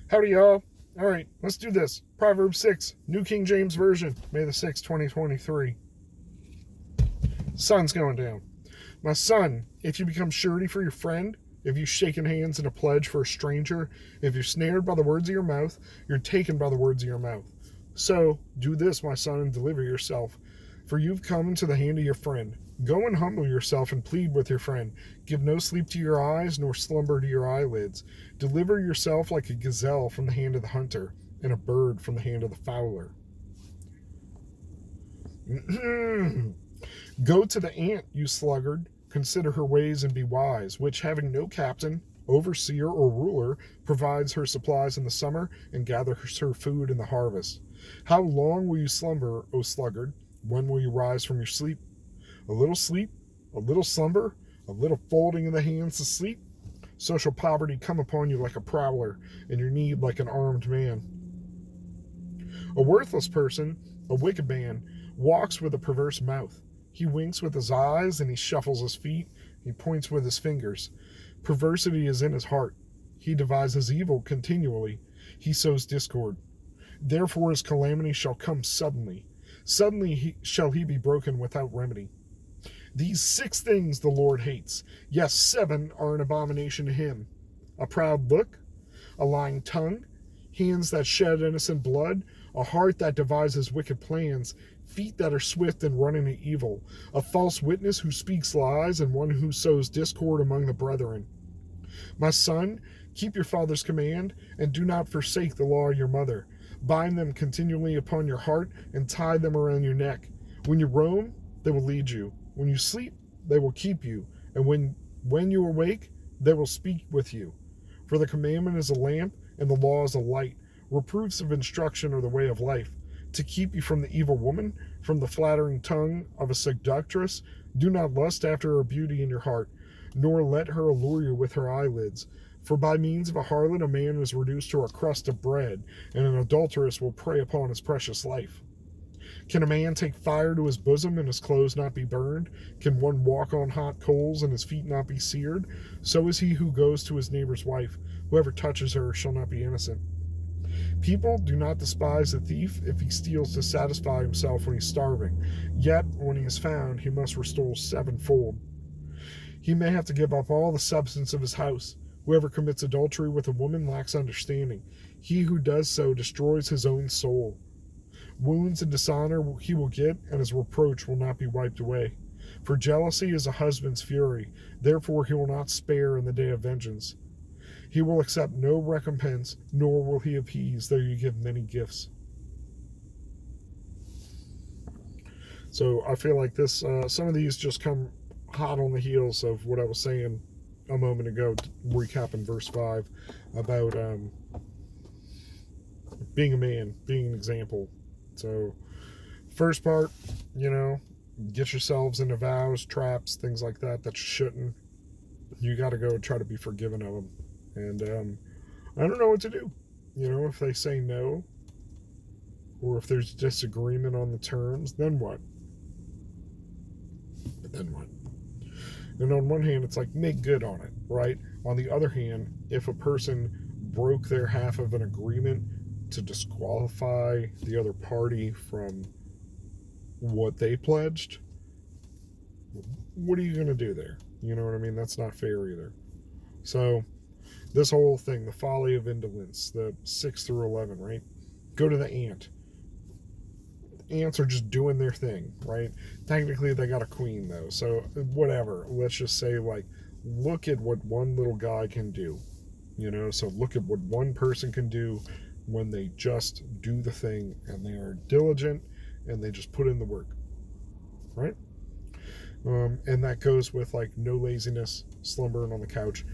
Howdy, y'all. All right, let's do this. Proverbs 6, New King James Version, May the 6th, 2023. Sun's going down. My son, if you become surety for your friend, if you've shaken hands in a pledge for a stranger, if you're snared by the words of your mouth, you're taken by the words of your mouth. So do this, my son, and deliver yourself, for you've come into the hand of your friend. Go and humble yourself and plead with your friend. Give no sleep to your eyes, nor slumber to your eyelids. Deliver yourself like a gazelle from the hand of the hunter, and a bird from the hand of the fowler. Go to the ant, you sluggard. Consider her ways and be wise, which, having no captain, overseer, or ruler, provides her supplies in the summer and gathers her food in the harvest. How long will you slumber, O sluggard? When will you rise from your sleep? A little sleep, a little slumber, a little folding of the hands to sleep. So shall poverty come upon you like a prowler, and your need like an armed man. A worthless person, a wicked man, walks with a perverse mouth. He winks with his eyes, and he shuffles his feet. He points with his fingers. Perversity is in his heart. He devises evil continually. He sows discord. Therefore his calamity shall come suddenly. Suddenly shall he be broken without remedy. These 6 things the Lord hates. Yes, 7 are an abomination to him. A proud look, a lying tongue, hands that shed innocent blood, a heart that devises wicked plans, feet that are swift in running to evil, a false witness who speaks lies, and one who sows discord among the brethren. My son, keep your father's command, and do not forsake the law of your mother. Bind them continually upon your heart, and tie them around your neck. When you roam, they will lead you. When you sleep, they will keep you. And when you awake, they will speak with you. For the commandment is a lamp, and the law is a light. Reproofs of instruction are the way of life. To keep you from the evil woman, from the flattering tongue of a seductress, do not lust after her beauty in your heart, nor let her allure you with her eyelids. For by means of a harlot a man is reduced to a crust of bread, and an adulteress will prey upon his precious life. Can a man take fire to his bosom and his clothes not be burned? Can one walk on hot coals and his feet not be seared? So is he who goes to his neighbor's wife. Whoever touches her shall not be innocent. People do not despise the thief if he steals to satisfy himself when he's starving. Yet, when he is found, he must restore 7-fold. He may have to give up all the substance of his house. Whoever commits adultery with a woman lacks understanding. He who does so destroys his own soul. Wounds and dishonor he will get, and his reproach will not be wiped away. For jealousy is a husband's fury, therefore he will not spare in the day of vengeance. He will accept no recompense, nor will he appease, though you give many gifts. So I feel like this, some of these just come hot on the heels of what I was saying a moment ago, recapping verse 5, about being a man, being an example. So, first part, get yourselves into vows, traps, things like that you shouldn't. You got to go and try to be forgiven of them. And I don't know what to do. If they say no, or if there's disagreement on the terms, then what? And on one hand, it's like, make good on it, right? On the other hand, if a person broke their half of an agreement to disqualify the other party from what they pledged, what are you going to do there? You know what I mean? That's not fair either. So this whole thing, the folly of indolence, the 6 through 11, right? Go to the ant. Ants are just doing their thing, right? Technically they got a queen though, so whatever. Let's just say, like, look at what one little guy can do. So look at what one person can do when they just do the thing and they are diligent and they just put in the work, right? And that goes with, like, no laziness, slumbering on the couch.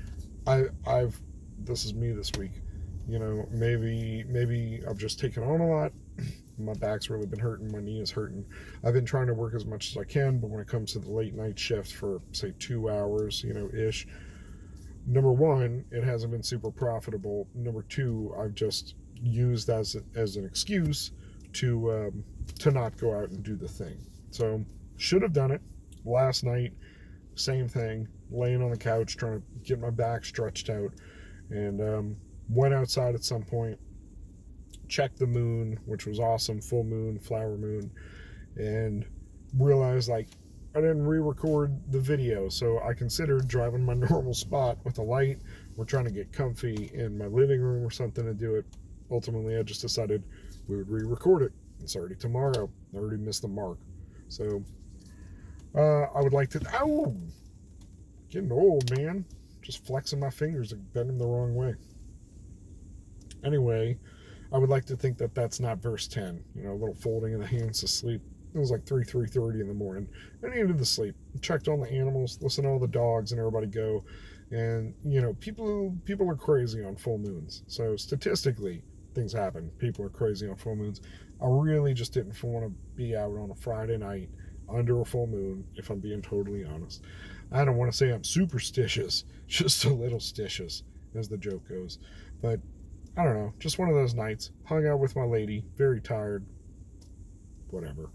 This is me this week. Maybe I've just taken on a lot. My back's really been hurting. My knee is hurting. I've been trying to work as much as I can, but when it comes to the late night shift for, say, 2 hours, ish, number one, it hasn't been super profitable. Number two, I've just used as an excuse to not go out and do the thing. So should have done it last night. Same thing, laying on the couch trying to get my back stretched out, and Went outside at some point, checked the moon, which was awesome, full moon, flower moon, and realized like I didn't re-record the video, so I considered driving my normal spot with a light. We're trying to get comfy in my living room or something to do it. Ultimately, I just decided we would re-record it. It's already tomorrow. I already missed the mark. So I would like to... Ow! Getting old, man. Just flexing my fingers and bending the wrong way. Anyway, I would like to think that that's not verse 10. You know, a little folding of the hands to sleep. It was like 3:30 in the morning. I needed to sleep. Checked on the animals, listened to all the dogs and everybody go. And, you know, people are crazy on full moons. So statistically, things happen. People are crazy on full moons. I really just didn't want to be out on a Friday night under a full moon, if I'm being totally honest. I don't want to say I'm superstitious, just a little stitious, as the joke goes. But I don't know, just one of those nights. Hung out with my lady, very tired, whatever.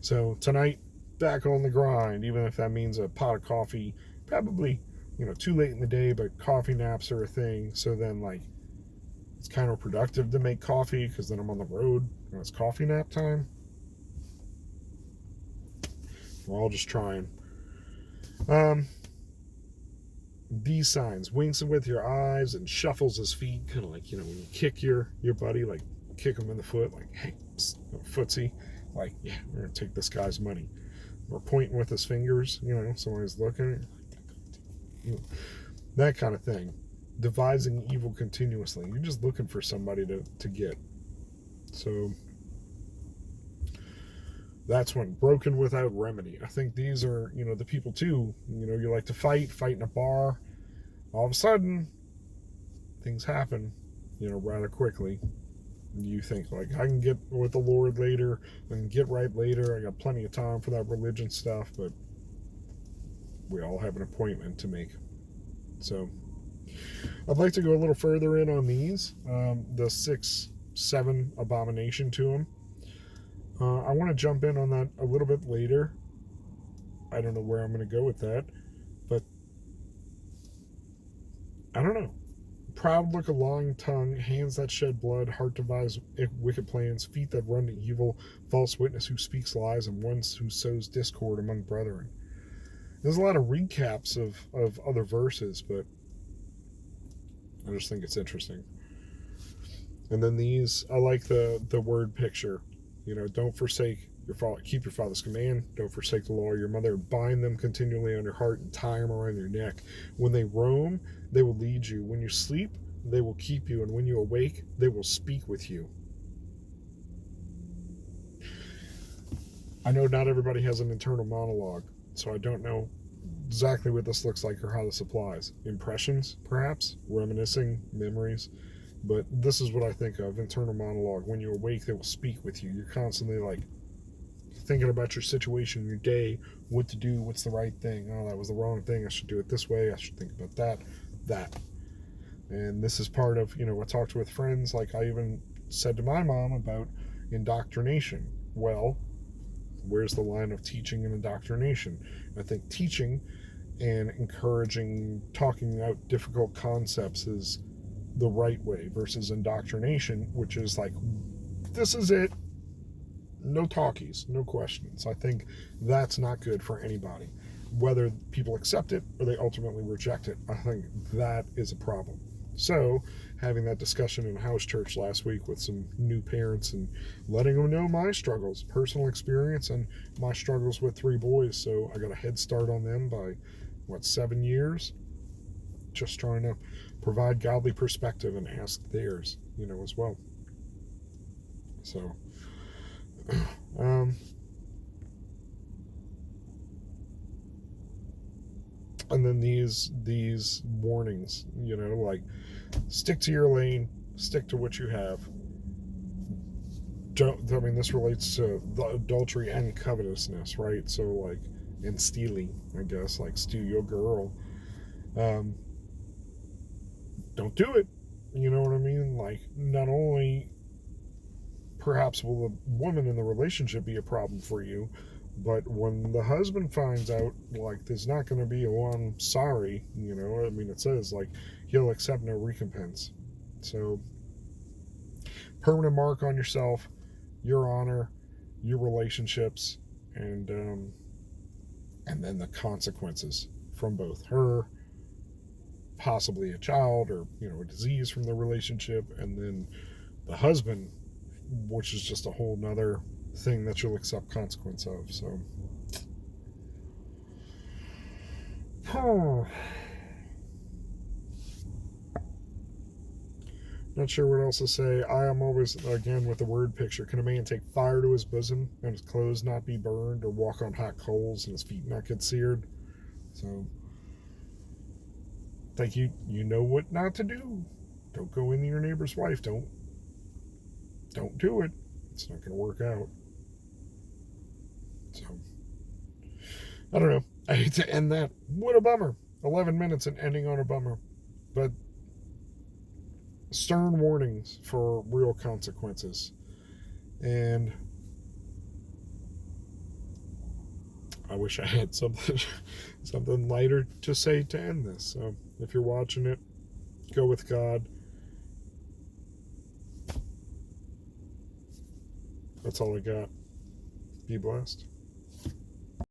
So tonight, back on the grind, even if that means a pot of coffee, probably, you know, too late in the day, but coffee naps are a thing. So then, like, it's kind of productive to make coffee because then I'm on the road and it's coffee nap time. We're all just trying. These signs, winks with your eyes and shuffles his feet, kind of like, you know, when you kick your buddy, like kick him in the foot, like, hey, footsie, like, yeah, we're gonna take this guy's money. Or pointing with his fingers, you know, somebody's looking, you know, that kind of thing. Devising evil continuously. You're just looking for somebody to get. So that's when broken without remedy. I think these are, you know, the people too, you know, you like to fight in a bar. All of a sudden, things happen, you know, rather quickly. You think, like, I can get with the Lord later, I can get right later, I got plenty of time for that religion stuff, but we all have an appointment to make. So, I'd like to go a little further in on these, the 6-7 abomination to them. I want to jump in on that a little bit later. I don't know where I'm going to go with that, but I don't know. Proud look, a long tongue, hands that shed blood, heart devise wicked plans, feet that run to evil, false witness who speaks lies, and one who sows discord among brethren. There's a lot of recaps of other verses, but I just think it's interesting. And then these, I like the word picture. You know, don't forsake your father, keep your father's command, don't forsake the law of your mother, bind them continually on your heart and tie them around your neck. When they roam, they will lead you. When you sleep, they will keep you. And when you awake, they will speak with you. I know not everybody has an internal monologue, so I don't know exactly what this looks like or how this applies. Impressions, perhaps, reminiscing, memories. But this is what I think of, internal monologue. When you awake, they will speak with you. You're constantly, like, thinking about your situation, your day, what to do, what's the right thing. Oh, that was the wrong thing. I should do it this way. I should think about that. And this is part of, you know, I talked with friends, like I even said to my mom about indoctrination. Well, where's the line of teaching and indoctrination? I think teaching and encouraging, talking out difficult concepts is the right way versus indoctrination, which is like, this is it. No talkies, no questions. I think that's not good for anybody. Whether people accept it or they ultimately reject it, I think that is a problem. So, having that discussion in house church last week with some new parents and letting them know my struggles, personal experience, and my struggles with 3 boys. So, I got a head start on them by, 7 years? Just trying to provide godly perspective and ask theirs, you know, as well. So, and then these warnings, you know, like, stick to your lane, stick to what you have. This relates to the adultery and covetousness, right? So, like, and stealing, I guess, like, steal your girl. Don't do it. You know what I mean? Like, not only perhaps will the woman in the relationship be a problem for you, but when the husband finds out, like, there's not going to be I'm sorry, you know, I mean, it says, like, he'll accept no recompense. So, permanent mark on yourself, your honor, your relationships, and then the consequences from both her, possibly a child, or a disease from the relationship, and then the husband, which is just a whole nother thing that you'll accept consequence of. So, not sure what else to say. I am always, again, with the word picture. Can a man take fire to his bosom and his clothes not be burned, or walk on hot coals and his feet not get seared? So, think you know what not to do. Don't go into your neighbor's wife. Don't do it. It's not going to work out. So, I don't know. I hate to end that. What a bummer. 11 minutes and ending on a bummer. But stern warnings for real consequences. And I wish I had something lighter to say to end this. So if you're watching it, go with God. That's all I got. Be blessed.